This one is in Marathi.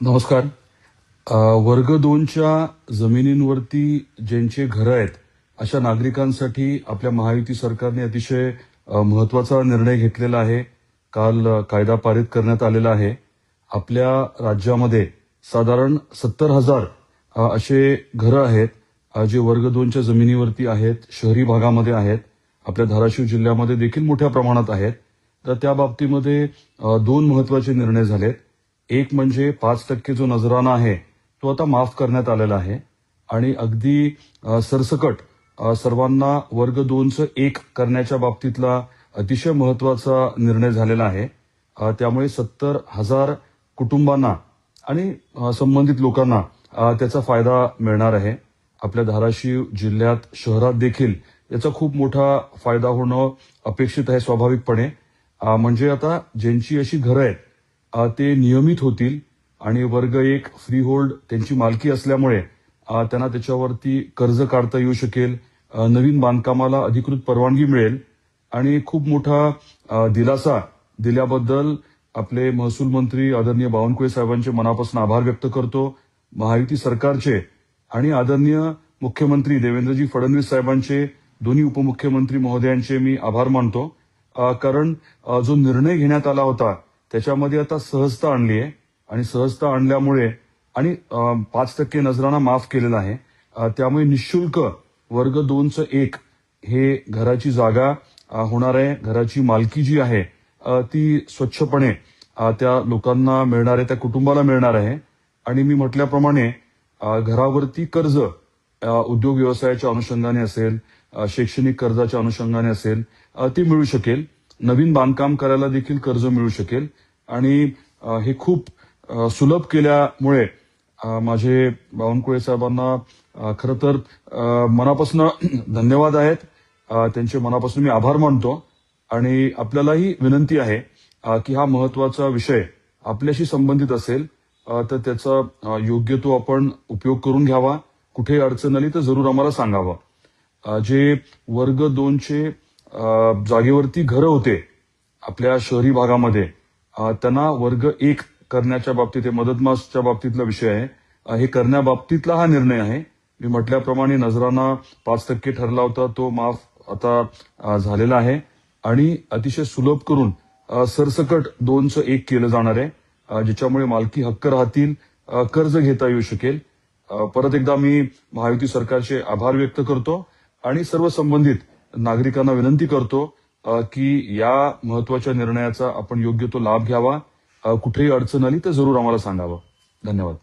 नमस्कार. वर्ग 2च्या जमिनींवरती ज्यांचे घरं आहेत, अशा नागरिकांसाठी आपल्या महायुती सरकारने अतिशय महत्त्वाचा निर्णय घेतलेला आहे. काल कायदा पारित करण्यात आलेला आहे. आपल्या राज्यामध्ये साधारण 70,000 असे घरं आहेत, जे वर्ग 2च्या जमिनीवरती आहेत, शहरी भागामध्ये आहेत. आपल्या धाराशिव जिल्ह्यामध्ये देखील मोठ्या प्रमाणात आहेत. तर त्या बाबतीमध्ये 2 महत्त्वाचे निर्णय झालेत. एक म्हणजे 5% जो नजराना आहे, तो आता माफ करण्यात आलेला आहे आणि अगदी सरसकट सर्वांना वर्ग 2चं 1 करण्याच्या बाबतीतला अतिशय महत्त्वाचा निर्णय झालेला आहे. त्यामुळे 70,000 कुटुंबांना आणि संबंधित लोकांना त्याचा फायदा मिळणार आहे. आपल्या धाराशिव जिल्ह्यात शहरात देखील याचा खूप मोठा फायदा होणं अपेक्षित आहे स्वाभाविकपणे. म्हणजे आता ज्यांची अशी घरं आहेत, ते नियमित होतील आणि वर्ग 1 फ्री होल्ड त्यांची मालकी असल्यामुळे त्यांना त्याच्यावरती कर्ज काढता येऊ शकेल. नवीन बांधकामाला अधिकृत परवानगी मिळेल आणि खूप मोठा दिलासा दिल्याबद्दल आपले महसूल मंत्री आदरणीय बावनकुळे साहेबांचे मनापासून आभार व्यक्त करतो. महायुती सरकारचे आणि आदरणीय मुख्यमंत्री देवेंद्रजी फडणवीस साहेबांचे, दोन्ही उपमुख्यमंत्री महोदयांचे मी आभार मानतो. कारण जो निर्णय घेण्यात आला होता त्याच्यामध्ये आता सहजता आणली आहे आणि सहजता आणल्यामुळे आणि 5% नजराना माफ केलेला आहे. त्यामुळे निःशुल्क वर्ग 2चं 1 हे घराची जागा होणार आहे. घराची मालकी जी आहे ती स्वच्छपणे त्या लोकांना मिळणार आहे, त्या कुटुंबाला मिळणार आहे. आणि मी म्हटल्याप्रमाणे घरावरती कर्ज उद्योग व्यवसायाच्या अनुषंगाने असेल, शैक्षणिक कर्जाच्या अनुषंगाने असेल, ते मिळू शकेल. नवीन बांधकाम करायला देखील कर्ज मिळू शकेल आणि हे खूप सुलभ केल्यामुळे माझे बावनकुळे साहेबांना खरं तर मनापासून धन्यवाद आहेत. त्यांचे मनापासून मी आभार मानतो आणि आपल्यालाही विनंती आहे की हा महत्त्वाचा विषय आपल्याशी संबंधित असेल तर त्याचा योग्य तो आपण उपयोग करून घ्यावा. कुठे अडचण आली तर जरूर आम्हाला सांगावं. जे वर्ग 2चे जागेवरती घरं होते आपल्या शहरी भागामध्ये, त्यांना वर्ग 1 करण्याच्या बाबतीत, हे मदतमासच्या बाबतीतला विषय आहे, हे करण्याबाबतीतला हा निर्णय आहे. मी म्हटल्याप्रमाणे नजराना 5% ठरला होता, तो माफ आता झालेला आहे आणि अतिशय सुलभ करून सरसकट 2चं 1 केलं जाणार आहे, ज्याच्यामुळे मालकी हक्क राहतील, कर्ज घेता येऊ शकेल. परत एकदा मी महायुती सरकारचे आभार व्यक्त करतो आणि सर्व संबंधित नागरिकांना विनंती करतो की या महत्त्वाच्या निर्णयाचा आपण योग्य तो लाभ घ्यावा. कुठेही अडचण आली तर जरूर आम्हाला सांगावं. धन्यवाद.